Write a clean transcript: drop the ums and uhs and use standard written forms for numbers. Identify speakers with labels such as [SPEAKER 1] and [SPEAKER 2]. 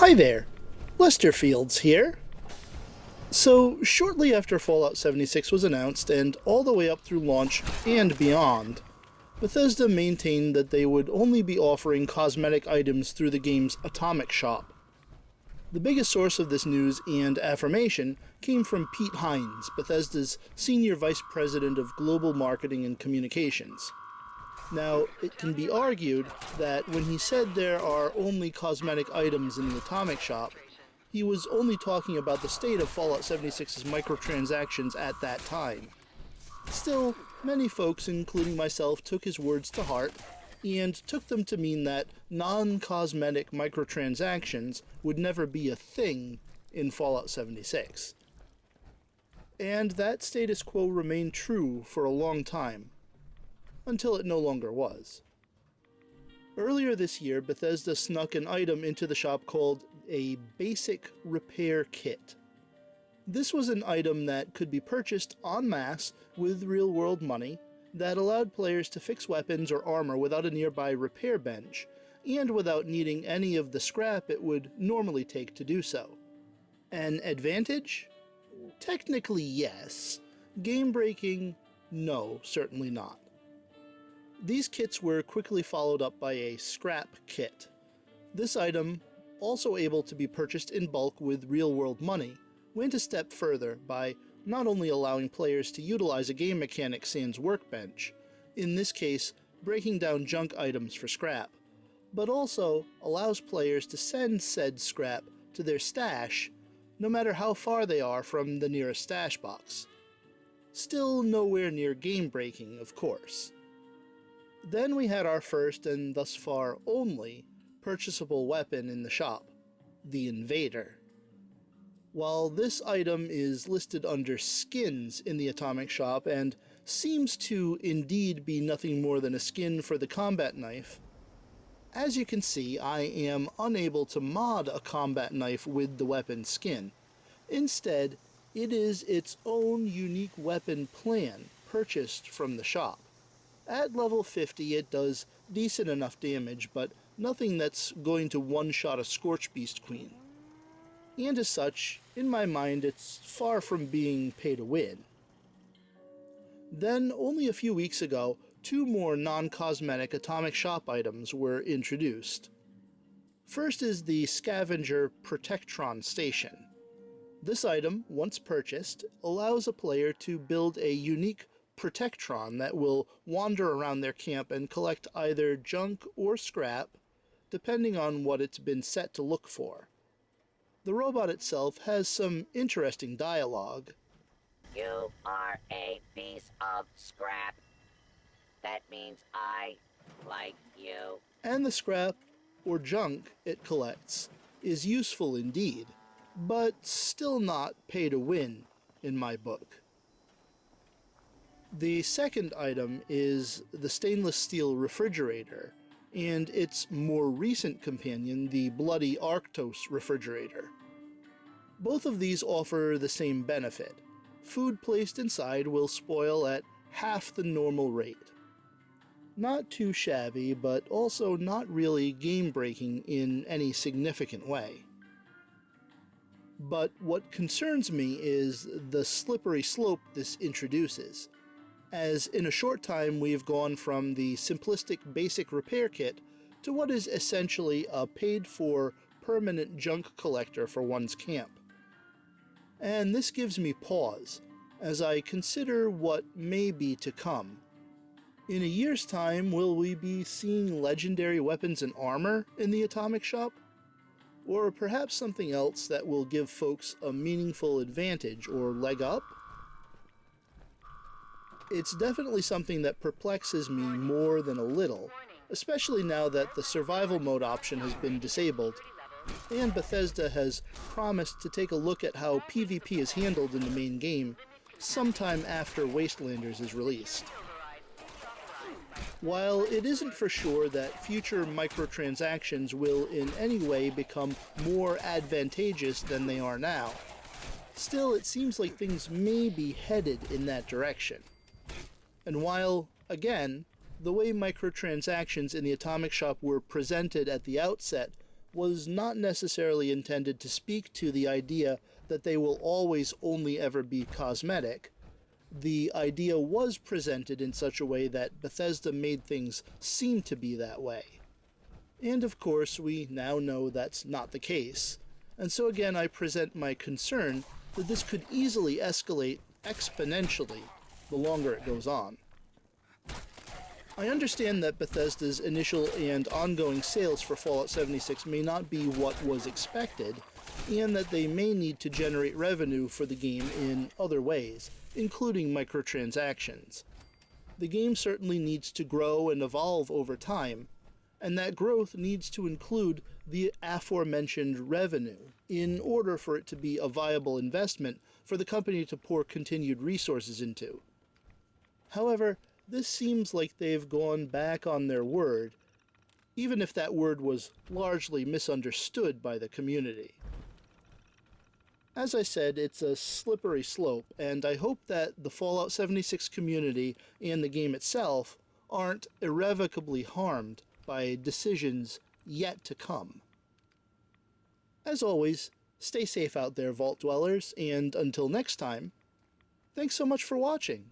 [SPEAKER 1] Hi there, Lester Fields here. So, shortly after Fallout 76 was announced, and all the way up through launch and beyond, Bethesda maintained that they would only be offering cosmetic items through the game's Atomic Shop. The biggest source of this news and affirmation came from Pete Hines, Bethesda's Senior Vice President of Global Marketing and Communications. Now, it can be argued that when he said there are only cosmetic items in the Atomic Shop, he was only talking about the state of Fallout 76's microtransactions at that time. Still, many folks, including myself, took his words to heart and took them to mean that non-cosmetic microtransactions would never be a thing in Fallout 76. And that status quo remained true for a long time, until it no longer was. Earlier this year, Bethesda snuck an item into the shop called a Basic Repair Kit. This was an item that could be purchased en masse with real-world money that allowed players to fix weapons or armor without a nearby repair bench, and without needing any of the scrap it would normally take to do so. An advantage? Technically, yes. Game-breaking? No, certainly not. These kits were quickly followed up by a scrap kit. This item, also able to be purchased in bulk with real-world money, went a step further by not only allowing players to utilize a game mechanic sans workbench, in this case breaking down junk items for scrap, but also allows players to send said scrap to their stash, no matter how far they are from the nearest stash box. Still nowhere near game-breaking, of course. Then we had our first, and thus far only, purchasable weapon in the shop, the Invader. While this item is listed under skins in the Atomic Shop and seems to indeed be nothing more than a skin for the combat knife, as you can see, I am unable to mod a combat knife with the weapon skin. Instead, it is its own unique weapon plan purchased from the shop. At level 50 it does decent enough damage, but nothing that's going to one-shot a Scorchbeast Queen. And as such, in my mind, it's far from being pay to win. Then, only a few weeks ago, two more non-cosmetic Atomic Shop items were introduced. First is the Scavenger Protectron Station. This item, once purchased, allows a player to build a unique Protectron that will wander around their camp and collect either junk or scrap, depending on what it's been set to look for. The robot itself has some interesting dialogue.
[SPEAKER 2] You are a piece of scrap. That means I like you.
[SPEAKER 1] And the scrap, or junk, it collects is useful indeed, but still not pay to win in my book. The second item is the stainless steel refrigerator, and its more recent companion, the bloody Arctos refrigerator. Both of these offer the same benefit. Food placed inside will spoil at half the normal rate. Not too shabby, but also not really game-breaking in any significant way. But what concerns me is the slippery slope this introduces, as in a short time we've gone from the simplistic basic repair kit to what is essentially a paid-for permanent junk collector for one's camp. And this gives me pause, as I consider what may be to come. In a year's time, will we be seeing legendary weapons and armor in the Atomic Shop? Or perhaps something else that will give folks a meaningful advantage or leg up? It's definitely something that perplexes me more than a little, especially now that the survival mode option has been disabled, and Bethesda has promised to take a look at how PvP is handled in the main game sometime after Wastelanders is released. While it isn't for sure that future microtransactions will in any way become more advantageous than they are now, still it seems like things may be headed in that direction. And while, again, the way microtransactions in the Atomic Shop were presented at the outset was not necessarily intended to speak to the idea that they will always only ever be cosmetic. The idea was presented in such a way that Bethesda made things seem to be that way. And of course, we now know that's not the case. And so again, I present my concern that this could easily escalate exponentially the longer it goes on. I understand that Bethesda's initial and ongoing sales for Fallout 76 may not be what was expected, and that they may need to generate revenue for the game in other ways, including microtransactions. The game certainly needs to grow and evolve over time, and that growth needs to include the aforementioned revenue in order for it to be a viable investment for the company to pour continued resources into. However, this seems like they've gone back on their word, even if that word was largely misunderstood by the community. As I said, it's a slippery slope, and I hope that the Fallout 76 community and the game itself aren't irrevocably harmed by decisions yet to come. As always, stay safe out there, Vault Dwellers, and until next time, thanks so much for watching.